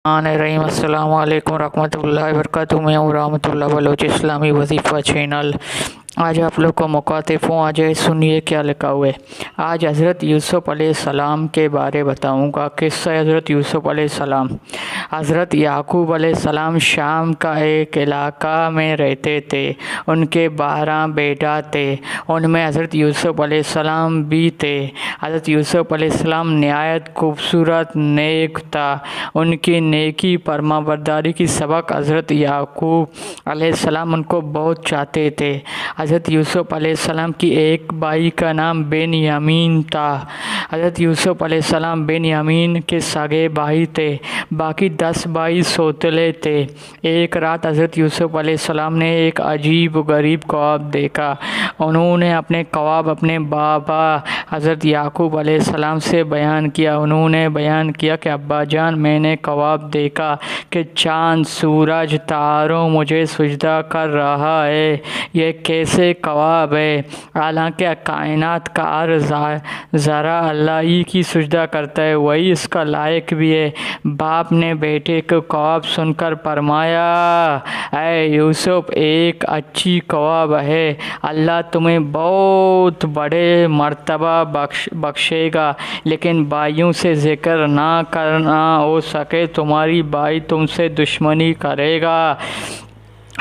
रहीम अस्सलाम वालेकुम रहमतुल्लाहि व बरकातुहू। मैं हूँ रहमतुल्लाह बलोच इस्लामी वजीफ़ा चैनल। आज आप लोग को मुखातिब हूँ। आज सुनिए क्या लिखा हुआ है। आज हज़रत यूसुफ़ अलैहिस्सलाम के बारे बताऊँगा। किस्सा हज़रत यूसुफ़ अलैहिस्सलाम। हज़रत याकूब अलैहिस्सलाम शाम का एक इलाका में रहते थे। उनके 12 बेटा थे, उनमें हज़रत यूसुफ़ अलैहिस्सलाम भी थे। हज़रत यूसुफ़ अलैहिस्सलाम नहायत खूबसूरत नेक था। उनकी नेकी परमाबरदारी की सबक हज़रत याकूब अलैहिस्सलाम उनको बहुत चाहते थे। हज़रत यूसुफ़ अलैहिस्सलाम की एक भाई का नाम बेन्यामीन था। हज़रत यूसुफ़ अलैहिस्सलाम बेन्यामीन के सगे भाई थे, बाकी 10 भाई सौतेले थे। एक रात हज़रत यूसुफ़ अलैहिस्सलाम ने एक अजीब गरीब ख्वाब देखा। उन्होंने अपने ख्वाब अपने बाबा हज़रत याकूब अलैहिस्सलाम से बयान किया। उन्होंने बयान किया कि अब्बा जान, मैंने ख्वाब देखा कि चाँद, सूरज, तारों मुझे सजदा कर रहा है। ये कैसे ख्वाब है? हालांकि कायनात का हर ज़रा अल्लाह ही की सजदा करता है, वही इसका लायक भी है। बाप ने बेटे को ख्वाब सुनकर फरमाया, ऐ यूसुफ, एक अच्छी ख्वाब है, अल्लाह तुम्हें बहुत बड़े मर्तबा बख्शेगा, लेकिन भाइयों से जिक्र ना करना, हो सके तुम्हारी भाई तुमसे दुश्मनी करेगा।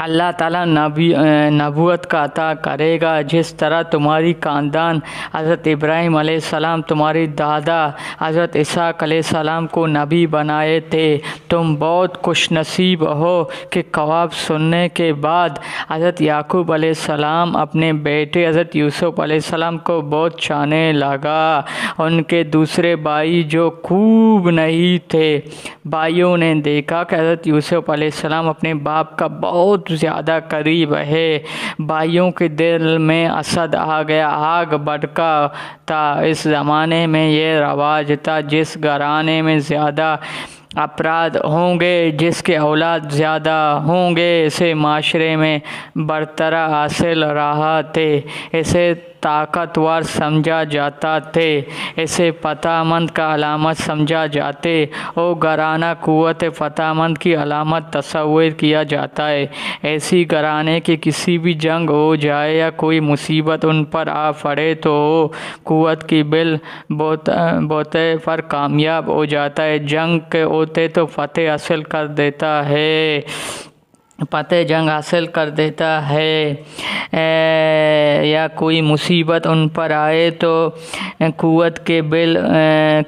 अल्लाह ताला नबूवत का अता करेगा। जिस तरह तुम्हारी खानदान हज़रत इब्राहीम अलैहिस्सलाम तुम्हारी दादा हज़रत इसहाक़ अलैहिस्सलाम को नबी बनाए थे। तुम बहुत खुशनसीब हो कि ख्वाब सुनने के बाद हज़रत याकूब अलैहिस्सलाम अपने बेटे हज़रत यूसुफ़ अलैहिस्सलाम को बहुत चाहने लगा। उनके दूसरे भाई जो खूब नहीं थे, भाइयों ने देखा कि हज़रत यूसुफ़ अलैहिस्सलाम अपने बाप का बहुत ज़्यादा करीब है। भाइयों के दिल में असद आ गया, आग भड़का था। इस ज़माने में ये रवाज था, जिस घराने में ज़्यादा अपराध होंगे, जिसके औलाद ज़्यादा होंगे, इसे माशरे में बरतरा हासिल रहा थे, इसे ताकतवर समझा जाता थे, इसे फ़तहमंद का अलामत समझा जाते और घराना क़ुव्वत फ़तहमंद की अलामत तस्वुर किया जाता है। ऐसी घराने की किसी भी जंग हो जाए या कोई मुसीबत उन पर आ पड़े तो क़ुव्वत की बिल बोते पर कामयाब हो जाता है। जंग के होते तो फ़तेह हासिल कर देता है, फ़तेह जंग हासिल कर देता है। या कोई मुसीबत उन पर आए तो क़ुव्वत के बिल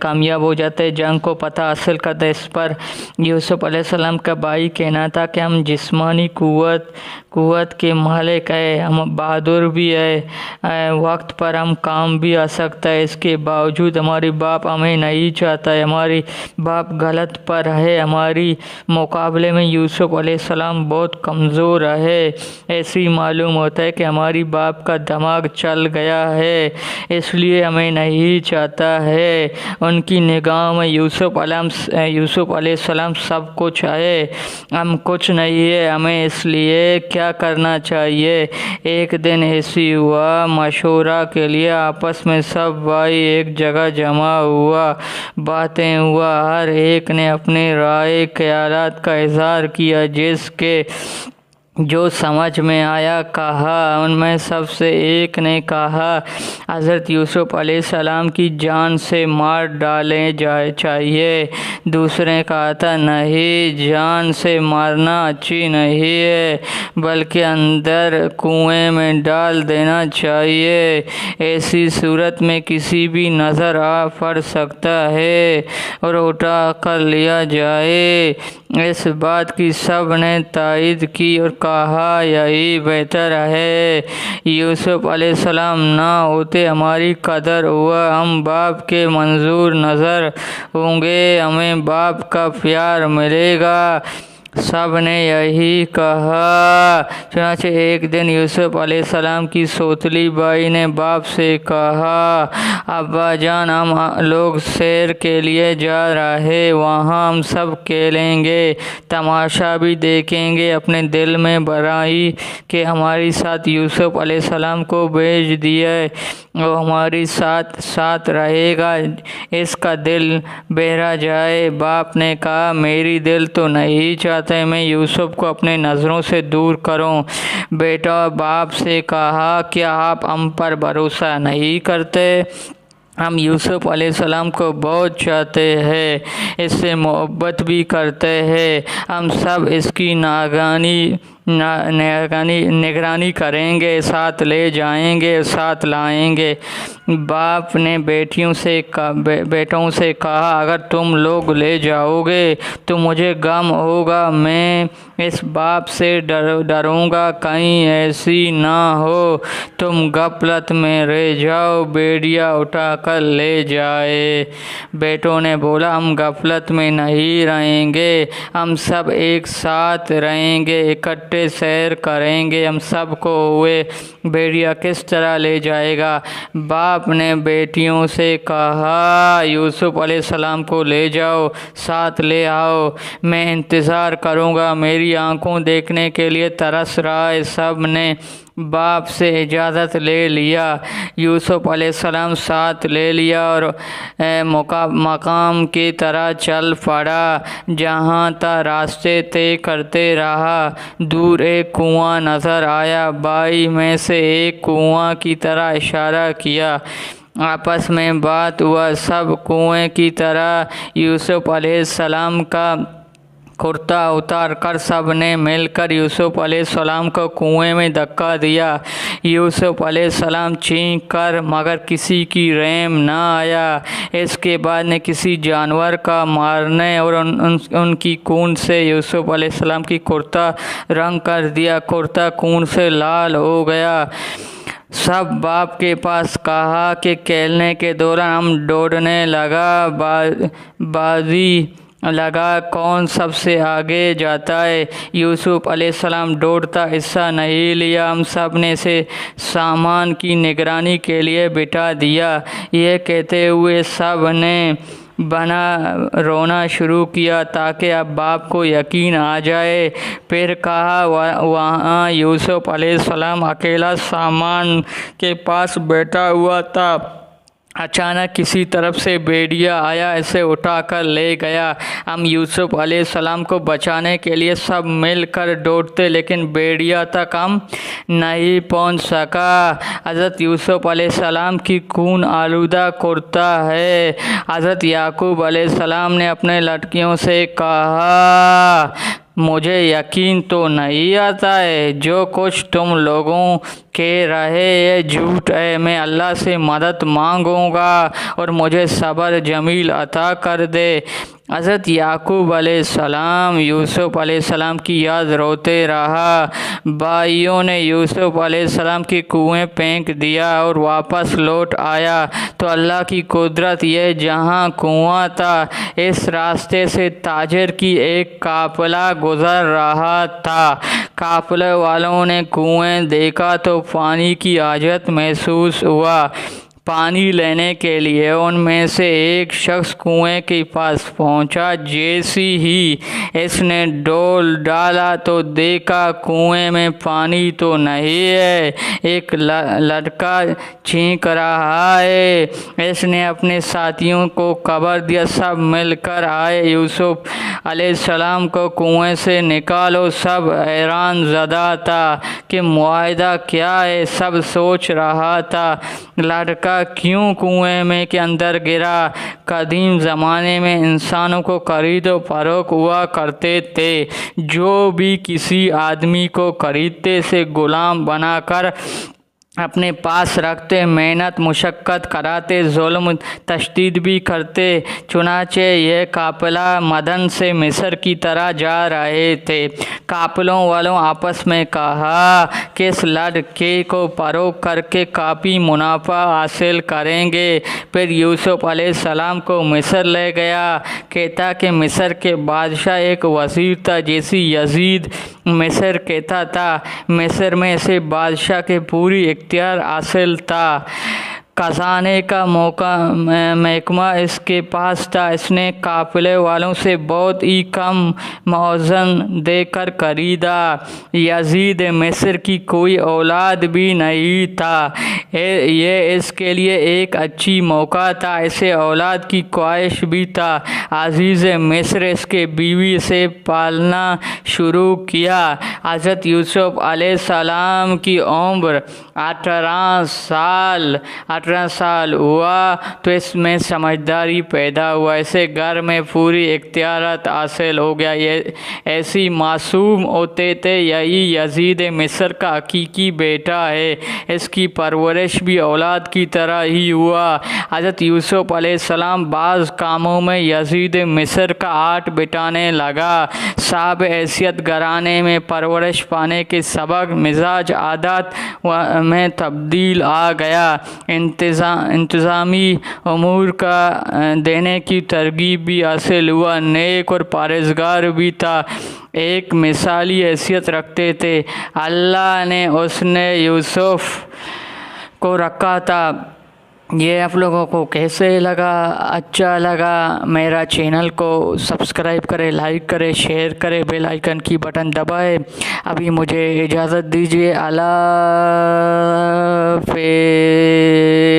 कामयाब हो जाते हैं, जंग को फ़तह हासिल करते। इस पर यूसुफ़ अलैहिस्सलाम का भाई कहना था कि हम जिस्मानी क़ुव्वत के मालिक है, हम बहादुर भी है, वक्त पर हम काम भी आ सकता है। इसके बावजूद हमारी बाप हमें नहीं चाहता है, हमारी बाप गलत पर है, हमारी मुकाबले में यूसुफ़ अलैहिस्सलाम बहुत कमज़ोर है। ऐसी मालूम होता है कि हमारी बाप का दिमाग चल गया है, इसलिए हमें नहीं चाहता है। उनकी निगाह में यूसुफ़ अलैहिस्सलाम सब कुछ है, हम कुछ नहीं है। हमें इसलिए क्या करना चाहिए? एक दिन ऐसी हुआ, मशवरा के लिए आपस में सब भाई एक जगह जमा हुआ, बातें हुआ, हर एक ने अपने राय ख्यालात का इज़हार किया, जिसके जो समझ में आया कहा। उनमें सबसे एक ने कहा, हज़रत यूसुफ़ अलैहिस्सलाम की जान से मार डाले चाहिए। दूसरे कहा था, नहीं, जान से मारना अच्छी नहीं है, बल्कि अंदर कुएं में डाल देना चाहिए। ऐसी सूरत में किसी भी नज़र आ पड़ सकता है और उठा कर लिया जाए। इस बात की सब ने तायीद की और कहा, यही बेहतर है। यूसुफ़ अलैहिस्सलाम ना होते हमारी कदर हुआ, हम बाप के मंजूर नज़र होंगे, हमें बाप का प्यार मिलेगा। सब ने यही कहा। चुनांचे एक दिन यूसुफ अलैहिस्सलाम की सौतेली बाई ने बाप से कहा, अब्बा जान, हम लोग सैर के लिए जा रहे, वहाँ हम सब खेलेंगे, तमाशा भी देखेंगे। अपने दिल में भराई कि हमारे साथ यूसुफ अलैहिस्सलाम को भेज दिया, वो हमारी साथ साथ रहेगा, इसका दिल बहरा जाए। बाप ने कहा, मेरी दिल तो नहीं चाहता मैं यूसुफ को अपने नज़रों से दूर करूं। बेटा बाप से कहा, क्या आप हम पर भरोसा नहीं करते? हम यूसुफ अलैहिस्सलाम को बहुत चाहते हैं, इससे मोहब्बत भी करते हैं। हम सब इसकी निगरानी करेंगे, साथ ले जाएंगे, साथ लाएंगे। बाप ने बेटों से कहा, अगर तुम लोग ले जाओगे तो मुझे गम होगा, मैं इस बाप से डरूंगा कहीं ऐसी ना हो तुम गफलत में रह जाओ, भेड़िया उठा कर ले जाए। बेटों ने बोला, हम गफलत में नहीं रहेंगे, हम सब एक साथ रहेंगे, इकट्ठे सैर करेंगे, हम सब को हुए भेड़िया किस तरह ले जाएगा? बाप ने बेटियों से कहा, यूसुफ अलैहिस्सलाम को ले जाओ, साथ ले आओ, मैं इंतज़ार करूँगा, मेरी आंखों देखने के लिए तरस रहा है। सब ने बाप से इजाज़त ले लिया, यूसुफ अलैहिस्सलाम साथ ले लिया और मकाम की तरह चल पड़ा। जहाँ तक रास्ते तय करते रहा, दूर एक कुआं नज़र आया। बाई में से एक कुआं की तरह इशारा किया, आपस में बात हुआ। सब कुएं की तरह यूसुफ अलैहिस्सलाम का कुर्ता उतार कर सब ने मिलकर यूसुफ अलैहिस्सलाम को कुएं में धक्का दिया। यूसुफ अलैहिस्सलाम चीख कर, मगर किसी की रहम ना आया। इसके बाद ने किसी जानवर का मारने और उनकी खून से यूसुफ अलैहिस्सलाम की कुर्ता रंग कर दिया। कुर्ता खून से लाल हो गया। सब बाप के पास कहा कि खेलने के दौरान हम दौड़ने लगा, बाजी लगा कौन सबसे आगे जाता है। यूसुफ अलैहिस्सलाम दौड़ता हिस्सा नहीं लिया। हम सब ने इसे सामान की निगरानी के लिए बिठा दिया। ये कहते हुए सब ने बना रोना शुरू किया ताकि अब बाप को यकीन आ जाए। फिर कहा, वहाँ यूसुफ अलैहिस्सलाम अकेला सामान के पास बैठा हुआ था। अचानक किसी तरफ से भेड़िया आया, इसे उठाकर ले गया। हम यूसुफ अलैहिस्सलाम को बचाने के लिए सब मिलकर दौड़ते, लेकिन भेड़िया तक हम नहीं पहुंच सका। हज़रत यूसुफ अलैहिस्सलाम की खून आलूदा कुर्ता है। हज़रत याकूब अलैहिस्सलाम ने अपने लड़कियों से कहा, मुझे यकीन तो नहीं आता है, जो कुछ तुम लोगों कह रहे ये झूठ है। मैं अल्लाह से मदद मांगूंगा और मुझे सब्र जमील अता कर दे। हज़रत याकूब अलैहिस्सलाम यूसुफ अलैहिस्सलाम की याद रोते रहा। भाइयों ने यूसुफ अलैहिस्सलाम की कुएं फेंक दिया और वापस लौट आया तो अल्लाह की कुदरत ये, जहाँ कुआं था इस रास्ते से ताजिर की एक काफिला गुज़र रहा था। काफिले वालों ने कुएं देखा तो पानी की हाजत महसूस हुआ। पानी लेने के लिए उनमें से एक शख्स कुएं के पास पहुंचा। जैसे ही इसने डोल डाला तो देखा कुएं में पानी तो नहीं है, एक लड़का चीख रहा है। इसने अपने साथियों को खबर दिया, सब मिलकर आए, यूसुफ अलैहिस्सलाम को कुएं से निकालो। सब हैरान ज़दा था कि मुआहिदा क्या है। सब सोच रहा था लड़का क्यों कुएं में के अंदर गिरा। कदीम ज़माने में इंसानों को खरीदो फरोख्त हुआ करते थे। जो भी किसी आदमी को खरीदते से गुलाम बनाकर अपने पास रखते, मेहनत मुशक्क़त कराते, ज़ुल्म तशदीद भी करते। चुनाचे ये काफ़िला मदन से मिस्र की तरह जा रहे थे। काफ़िलों वालों आपस में कहा कि इस लड़के को फ़रोख्त करके काफ़ी मुनाफा हासिल करेंगे। फिर यूसुफ अलैहिस्सलाम को मिस्र ले गया। कहता कि मिस्र के बादशाह एक वज़ीर था जैसी यजीद मिस्र कहता था। मिस्र में इसे बादशाह के पूरी इख्तियार हासिल था। खजाने का महकमा इसके पास था। इसने काफ़िले वालों से बहुत ही कम मौज़न देकर खरीदा। यजीद मिस्र की कोई औलाद भी नहीं था। ये इसके लिए एक अच्छी मौका था। इसे औलाद की ख्वाहिश भी था। अजीज़ मिस्र इसके बीवी से पालना शुरू किया। हज़रत यूसुफ अलैहिस्सलाम की उम्र 18 साल हुआ तो इसमें समझदारी पैदा हुआ। इसे घर में पूरी इख्तियारत हासिल हो गया। ये ऐसी मासूम होते थे। यही यजीद मिस्र का हकीकी बेटा है। इसकी परवरिश भी औलाद की तरह ही हुआ। हज़रत यूसुफ अलैहिस्सलाम बाज़ कामों में यजीद मिस्र का हाथ बिठाने लगा। साहब हैसियत घराने में परवरिश पाने के सबक मिजाज आदत में तब्दील आ गया। इंतज़ामी उमूर का देने की तरगीब भी हासिल हुआ। नेक और परहेज़गार भी था। एक मिसाली हैसियत रखते थे। अल्लाह ने उसने यूसुफ को रखा था। ये आप लोगों को कैसे लगा? अच्छा लगा मेरा चैनल को सब्सक्राइब करें, लाइक करें, शेयर करें, बेल आइकन की बटन दबाएं। अभी मुझे इजाज़त दीजिए। अल्लाह हाफ़िज़।